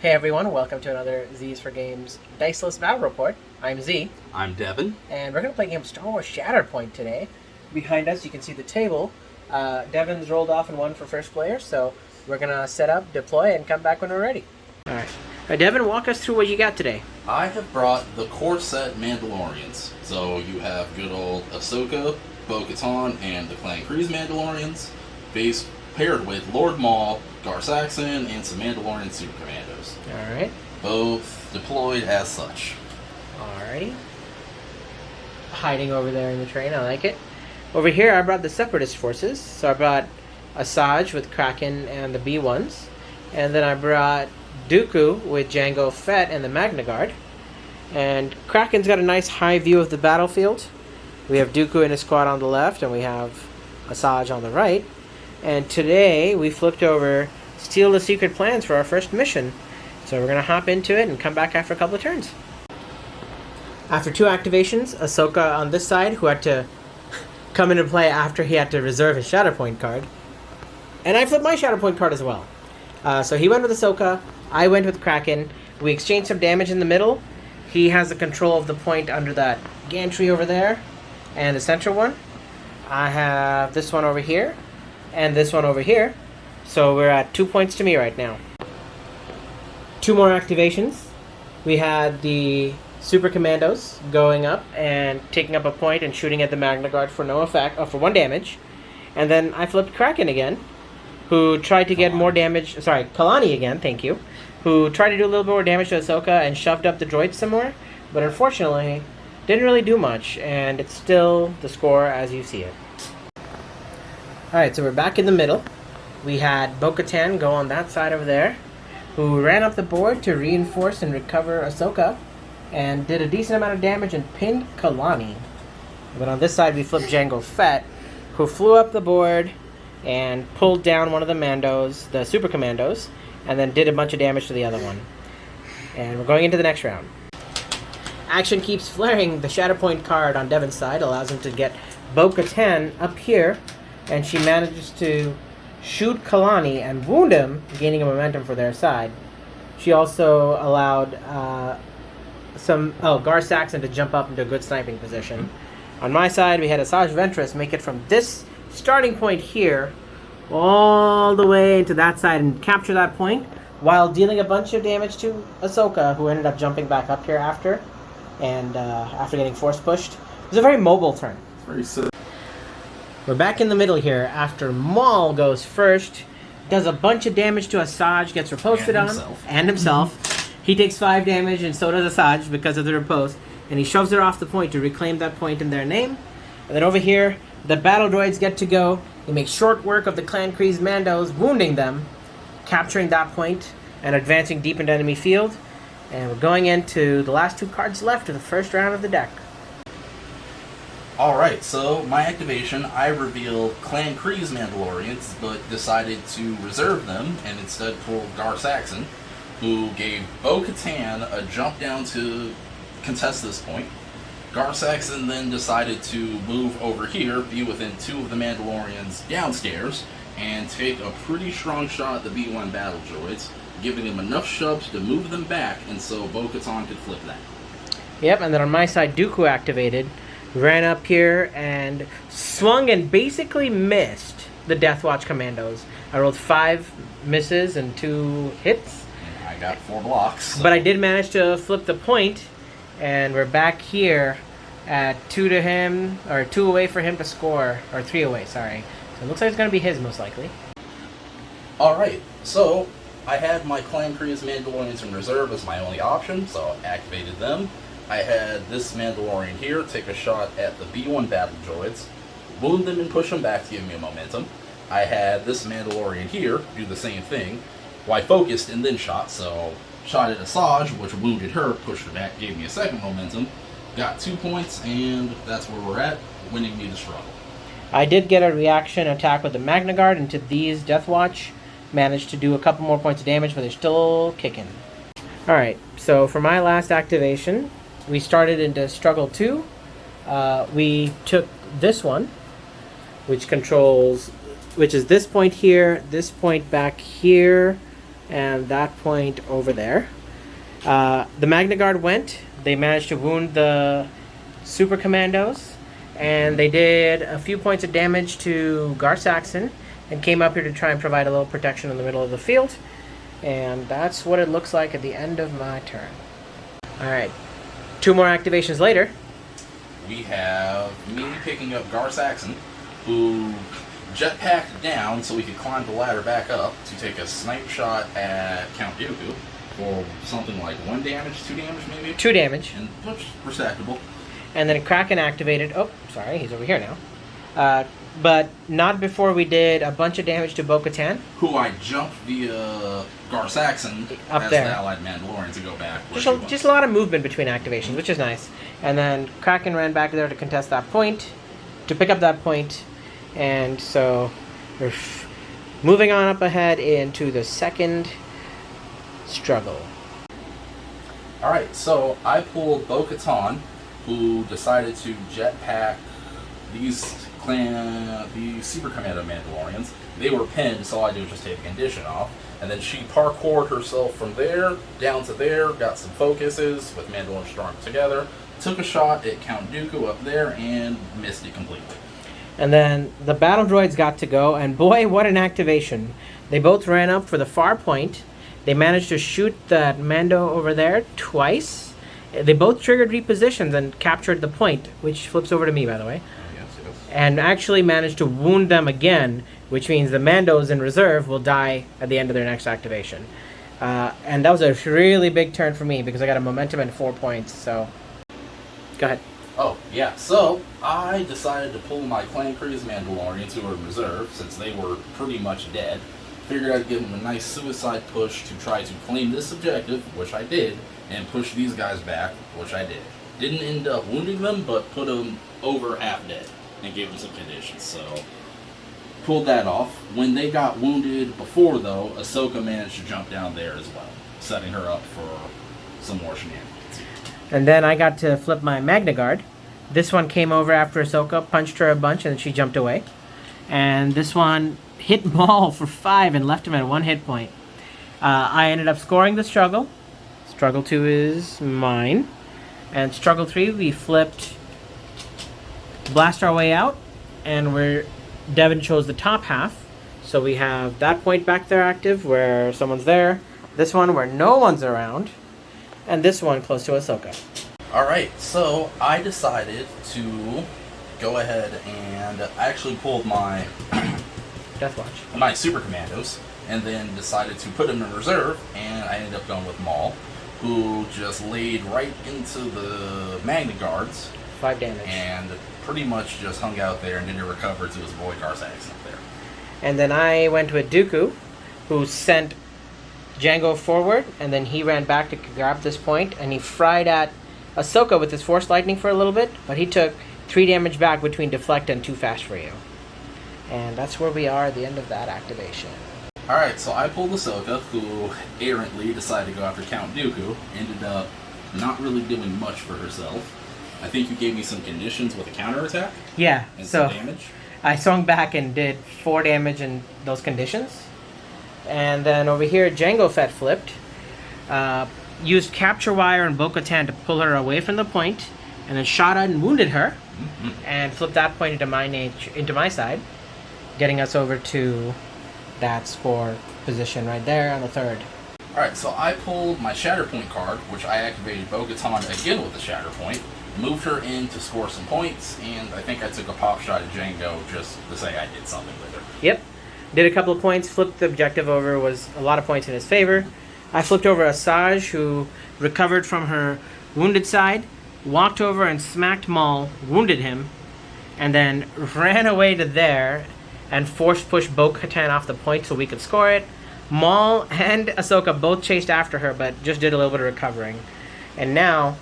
Hey everyone, welcome to another Z's for Games Diceless Battle Report. I'm Z. I'm Devyn. And we're going to play a game of Star Wars Shatterpoint today. Behind us, you can see the table. Devyn's rolled off and won for first player, so we're going to set up, deploy, and come back when we're ready. Alright. Devyn, walk us through what you got today. I have brought the core set Mandalorians. So you have good old Ahsoka, Bo-Katan, and the Clan Kryze Mandalorians, paired with Lord Maul, Gar Saxon, and some Mandalorian Super Commandos. Alright. Both deployed as such. Alrighty. Hiding over there in the train, I like it. Over here, I brought the Separatist forces. So I brought Asajj with Kraken and the B-1s. And then I brought Dooku with Jango Fett and the Magna Guard. And Kraken's got a nice high view of the battlefield. We have Dooku and his squad on the left, and we have Asajj on the right. And today, we flipped over Steal the Secret Plans for our first mission. So we're going to hop into it and come back after a couple of turns. After two activations, Ahsoka on this side, who had to come into play after he had to reserve his Shatterpoint card. And I flipped my Shatterpoint card as well. So he went with Ahsoka, I went with Kraken. We exchanged some damage in the middle. He has the control of the point under that gantry over there, and the center one. I have this one over here, and this one over here. So we're at 2 points to me right now. Two more activations. We had the Super Commandos going up and taking up a point and shooting at the Magna Guard for no effect, for 1 damage. And then I flipped Kraken again, who tried to get more damage. Sorry, Kalani again, thank you. Who tried to do a little bit more damage to Ahsoka and shoved up the droids some more. But unfortunately, didn't really do much, and it's still the score as you see it. Alright, so we're back in the middle. We had Bo-Katan go on that side over there, who ran up the board to reinforce and recover Ahsoka, and did a decent amount of damage and pinned Kalani. But on this side, we flipped Jango Fett, who flew up the board and pulled down one of the Mandos, the Super Commandos, and then did a bunch of damage to the other one. And we're going into the next round. Action keeps flaring. The Shatterpoint card on Devyn's side allows him to get Bo-Katan up here, and she manages to shoot Kalani and wound him, gaining a momentum for their side. She also allowed Gar Saxon to jump up into a good sniping position. On my side, we had Asajj Ventress make it from this starting point here all the way to that side and capture that point while dealing a bunch of damage to Ahsoka, who ended up jumping back up here after getting force pushed. It was a very mobile turn. Very sick. We're back in the middle here after Maul goes first, does a bunch of damage to Asajj, gets riposted and himself. He takes 5 damage, and so does Asajj because of the riposte, and he shoves her off the point to reclaim that point in their name. And then over here, the battle droids get to go. They make short work of the Clan Kryze Mandos, wounding them, capturing that point, and advancing deep into enemy field. And we're going into the last 2 cards left of the first round of the deck. Alright, so my activation, I revealed Clan Kryze Mandalorians, but decided to reserve them and instead pulled Gar Saxon, who gave Bo-Katan a jump down to contest this point. Gar Saxon then decided to move over here, be within 2 of the Mandalorians downstairs, and take a pretty strong shot at the B-1 battle droids, giving them enough shoves to move them back, and so Bo-Katan could flip that. Yep, and then on my side, Dooku activated, ran up here and swung and basically missed the Death Watch Commandos. I rolled 5 misses and 2 hits. And I got 4 blocks. So. But I did manage to flip the point, and we're back here at 2 to him, or 2 away for him to score, or 3 away, sorry. So it looks like it's going to be his, most likely. Alright, so I had my Clan Kryze Mandalorians in reserve as my only option, so I activated them. I had this Mandalorian here take a shot at the B-1 battle droids, wound them and push them back to give me a momentum. I had this Mandalorian here do the same thing. Well, I focused and then shot, so shot at Asajj, which wounded her, pushed her back, gave me a second momentum. Got 2 points, and that's where we're at, winning me the struggle. I did get a reaction attack with the Magna Guard into these Death Watch. Managed to do a couple more points of damage, but they're still kicking. Alright, so for my last activation, we started into Struggle 2. We took this one, which is this point here, this point back here, and that point over there. The Magna Guard went. They managed to wound the Super Commandos, and they did a few points of damage to Gar Saxon, and came up here to try and provide a little protection in the middle of the field. And that's what it looks like at the end of my turn. Alright, 2 more activations later. We have me picking up Gar Saxon, who jetpacked down so we could climb the ladder back up to take a snipe shot at Count Dooku for something like 1 damage, 2 damage maybe? 2 damage. And which respectable. And then Kraken activated. Oh, sorry, he's over here now. But not before we did a bunch of damage to Bo-Katan. Who I jumped via Gar Saxon up as there. The allied Mandalorians to go back. Just a lot of movement between activations, which is nice. And then Kraken ran back there to contest that point, to pick up that point. And so we're moving on up ahead into the second struggle. Alright, so I pulled Bo-Katan, who decided to jetpack these Super Commando Mandalorians. They were pinned, so all I did was just take a condition off. And then she parkoured herself from there, down to there, got some focuses with Mandalorian strung together, took a shot at Count Dooku up there, and missed it completely. And then the battle droids got to go, and boy, what an activation. They both ran up for the far point. They managed to shoot that Mando over there twice. They both triggered repositions and captured the point, which flips over to me, by the way. Yes. And actually managed to wound them again, which means the Mandos in reserve will die at the end of their next activation. And that was a really big turn for me because I got a momentum and 4 points, so go ahead. Oh, yeah, so I decided to pull my Clan Crews Mandalorians who were in reserve, since they were pretty much dead. Figured I'd give them a nice suicide push to try to claim this objective, which I did, and push these guys back, which I did. Didn't end up wounding them, but put them over half dead, and gave them some conditions, so pulled that off. When they got wounded before, though, Ahsoka managed to jump down there as well, setting her up for some more shenanigans. And then I got to flip my Magna Guard. This one came over after Ahsoka, punched her a bunch, and then she jumped away. And this one hit Maul for 5 and left him at 1 hit point. I ended up scoring the struggle. Struggle 2 is mine. And struggle 3, we flipped, blast our way out, and Devyn chose the top half. So we have that point back there active where someone's there. This one where no one's around. And this one close to Ahsoka. Alright, so I decided to go ahead and I actually pulled my Death Watch. My Super Commandos, and then decided to put them in reserve, and I ended up going with Maul, who just laid right into the Magna Guards. 5 damage. And pretty much just hung out there and didn't recover to his boy Gar Saxon up there. And then I went with Dooku, who sent Jango forward, and then he ran back to grab this point, and he fried at Ahsoka with his Force Lightning for a little bit, but he took 3 damage back between Deflect and Too Fast for You. And that's where we are at the end of that activation. Alright, so I pulled Ahsoka, who errantly decided to go after Count Dooku, ended up not really doing much for herself. I think you gave me some conditions with a counterattack. Yeah, and so some damage. I swung back and did 4 damage in those conditions. And then over here, Jango Fett flipped. Used Capture Wire and Bo-Katan to pull her away from the point, and then shot at and wounded her, and flipped that point into my side, getting us over to that score position right there on the 3rd. Alright, so I pulled my Shatterpoint card, which I activated Bo-Katan again with the Shatterpoint, moved her in to score some points, and I think I took a pop shot at Jango just to say I did something with her. Yep. Did a couple of points, flipped the objective over, was a lot of points in his favor. I flipped over Asajj, who recovered from her wounded side, walked over and smacked Maul, wounded him, and then ran away to there and force pushed Bo-Katan off the point so we could score it. Maul and Ahsoka both chased after her, but just did a little bit of recovering. And now,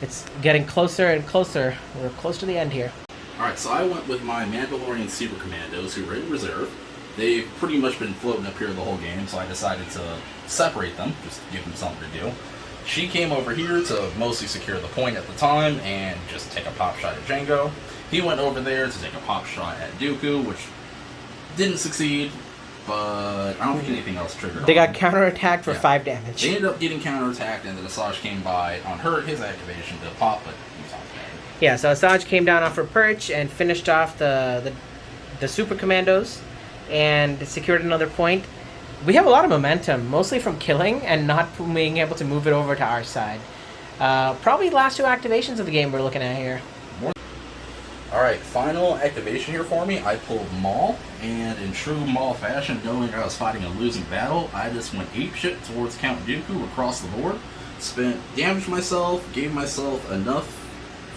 it's getting closer and closer. We're close to the end here. Alright, so I went with my Mandalorian Super Commandos, who were in reserve. They've pretty much been floating up here the whole game, so I decided to separate them, just give them something to do. She came over here to mostly secure the point at the time and just take a pop shot at Jango. He went over there to take a pop shot at Dooku, which didn't succeed. but I don't think anything else triggered. They got counterattacked for 5 damage. They ended up getting counterattacked, and then Asajj came by on his activation to pop, but he was on dead. Yeah, so Asajj came down off her perch and finished off the super commandos and secured another point. We have a lot of momentum, mostly from killing and not being able to move it over to our side. Probably the last 2 activations of the game we're looking at here. Alright, final activation here for me. I pulled Maul, and in true Maul fashion, knowing I was fighting a losing battle, I just went apeshit towards Count Dooku across the board. Damaged myself, gave myself enough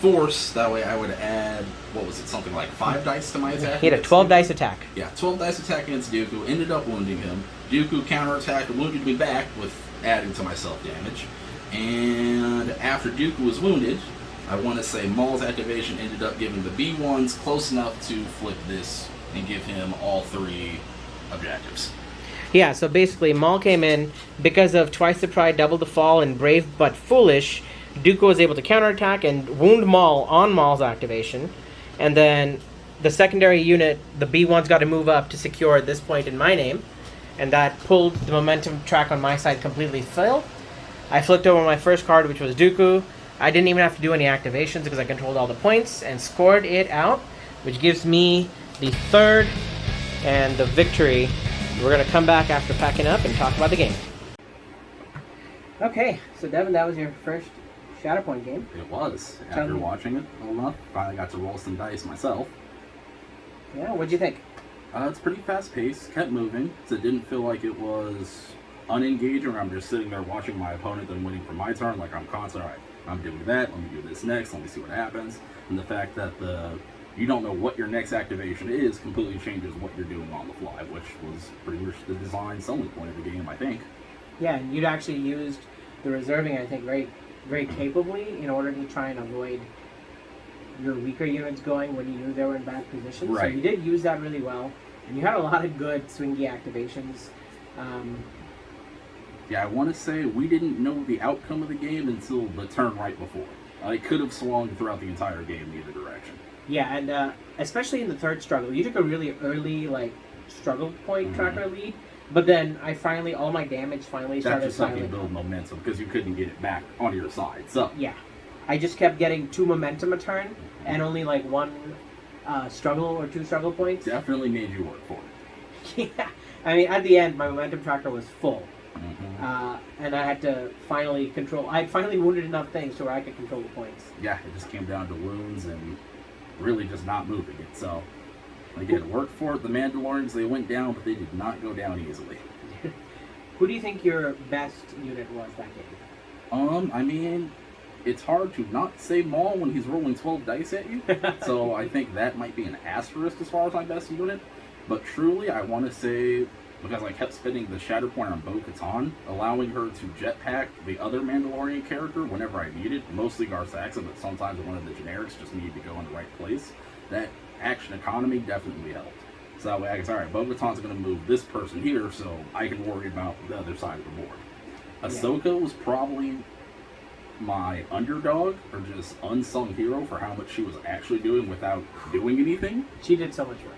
force, that way I would add, something like 5 dice to my attack? He had a 12 dice attack. Yeah, 12 dice attack against Dooku, ended up wounding him. Dooku counterattacked and wounded me back with adding to my self-damage. And after Dooku was wounded, I want to say Maul's activation ended up giving the B1s close enough to flip this and give him all 3 objectives. Yeah, so basically Maul came in because of Twice the Pride, Double the Fall, and Brave but Foolish. Dooku was able to counterattack and wound Maul on Maul's activation. And then the secondary unit, the B1s, got to move up to secure this point in my name. And that pulled the momentum track on my side completely filled. I flipped over my first card, which was Dooku. I didn't even have to do any activations because I controlled all the points and scored it out, which gives me the 3rd and the victory. We're going to come back after packing up and talk about the game. Okay, so Devyn, that was your first Shatterpoint game. It was. After watching it all enough, finally got to roll some dice myself. Yeah, what'd you think? It's pretty fast-paced, kept moving, so it didn't feel like it was unengaging, or I'm just sitting there watching my opponent and waiting for my turn, like I'm constantly, alright, I'm doing that, let me do this next, let me see what happens. And the fact that you don't know what your next activation is completely changes what you're doing on the fly, which was pretty much the design selling point of the game, I think. Yeah, and you'd actually used the reserving, I think, very, very capably in order to try and avoid your weaker units going when you knew they were in bad positions. Right. So you did use that really well, and you had a lot of good swingy activations. Yeah, I want to say we didn't know the outcome of the game until the turn right before. I could have swung throughout the entire game in either direction. Yeah, and especially in the 3rd struggle, you took a really early struggle point tracker lead, but then all my damage finally started. That's just like you build momentum because you couldn't get it back on your side. So yeah, I just kept getting 2 momentum a turn and only 1 struggle or 2 struggle points. Definitely made you work for it. Yeah, I mean at the end my momentum tracker was full. And I had to finally control. I had finally wounded enough things to where I could control the points. Yeah, it just came down to wounds and really just not moving it. So, again, worked for it. The Mandalorians, they went down, but they did not go down easily. Who do you think your best unit was that game? I mean, it's hard to not say Maul when he's rolling 12 dice at you. So I think that might be an asterisk as far as my best unit. But truly, I want to say, because I kept spinning the Shatterpoint on Bo-Katan, allowing her to jetpack the other Mandalorian character whenever I needed, mostly Gar-Saxon, but sometimes one of the generics just needed to go in the right place. That action economy definitely helped. So that way I guess, alright, Bo-Katan's going to move this person here, so I can worry about the other side of the board. Ahsoka was probably my underdog, or just unsung hero for how much she was actually doing without doing anything. She did so much work.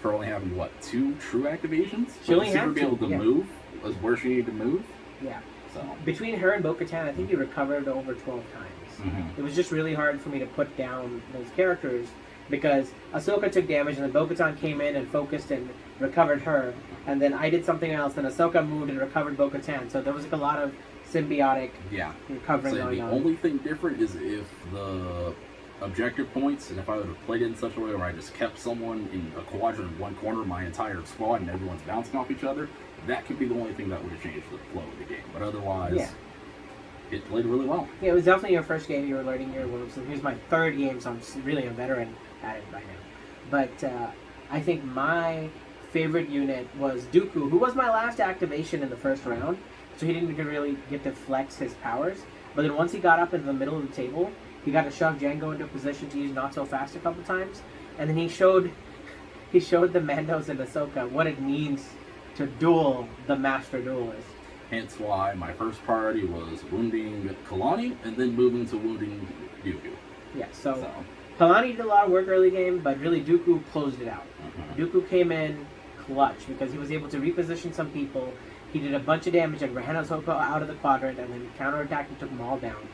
For only having, 2 true activations? She only had 2, be able to move, was where she needed to move. Yeah. So between her and Bo-Katan, I think you recovered over 12 times. It was just really hard for me to put down those characters because Ahsoka took damage and then Bo-Katan came in and focused and recovered her. And then I did something else, then Ahsoka moved and recovered Bo-Katan. So there was a lot of symbiotic recovering going on. The only thing different is if the objective points, and if I would have played it in such a way where I just kept someone in a quadrant in one corner of my entire squad and everyone's bouncing off each other, that could be the only thing that would have changed the flow of the game. But otherwise, it played really well. Yeah, it was definitely your first game. You were learning your ropes. And here's my 3rd game, so I'm really a veteran at it by now. But I think my favorite unit was Dooku, who was my last activation in the first round, so he didn't really get to flex his powers. But then once he got up into the middle of the table, he got to shove Django into a position to use Not So Fast a couple times, and then he showed the Mandos and Ahsoka what it means to duel the Master Duelist. Hence why my first priority was wounding Kalani, and then moving to wounding Dooku. Yeah, so Kalani did a lot of work early game, but really Dooku closed it out. Dooku came in, clutch because he was able to reposition some people. He did a bunch of damage and ran Ahsoka out of the quadrant and then counterattacked and took Maul down.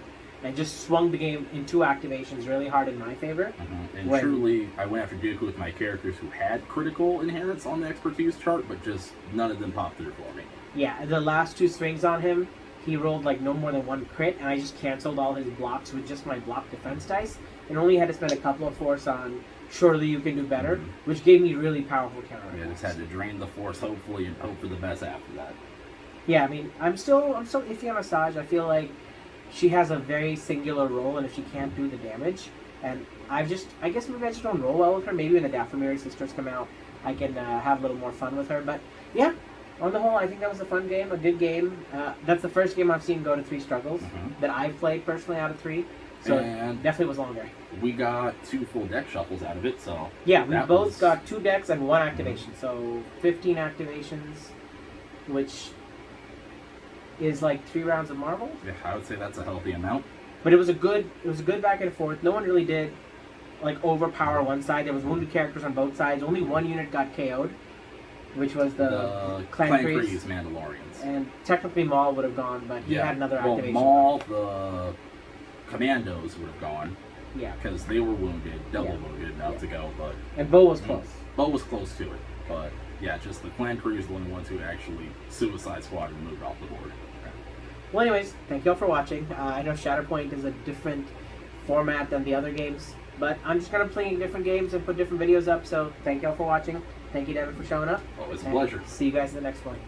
And just swung the game in 2 activations really hard in my favor. And truly, I went after Dooku with my characters who had critical inherits on the expertise chart, but just none of them popped through for me. Yeah, the last 2 swings on him, he rolled like no more than 1 crit, and I just canceled all his blocks with just my block defense dice, and only had to spend a couple of force on surely you can do better, which gave me really powerful counterattacks. Yeah, just had to drain the force hopefully and hope for the best after that. Yeah, I mean, I'm still iffy on Asajj. I feel like she has a very singular role, and if she can't do the damage, and I guess maybe I just don't roll well with her. Maybe when the Dathomiri sisters come out, I can have a little more fun with her. But yeah, on the whole, I think that was a fun game, a good game. That's the first game I've seen go to 3 struggles that I've played personally out of 3. So and definitely was longer. We got 2 full deck shuffles out of it, so yeah, we both got 2 decks and 1 activation, so 15 activations, which is like 3 rounds of Marvel. Yeah, I would say that's a healthy amount. But it was a good back and forth. No one really did like overpower one side. There was wounded characters on both sides. Only 1 unit got KO'd, which was the Clan Priest Mandalorians. And technically Maul would have gone, but he had another activation. Maul, the Commandos would have gone. Yeah. Because they were wounded, double wounded enough to go, but... And Bo was close. Bo was close to it, but yeah, just the Clan Crew is the only ones who actually Suicide Squad and moved off the board. Well, anyways, thank you all for watching. I know Shatterpoint is a different format than the other games, but I'm just going to play different games and put different videos up, so thank you all for watching. Thank you, Devyn, for showing up. Always a pleasure. See you guys in the next one.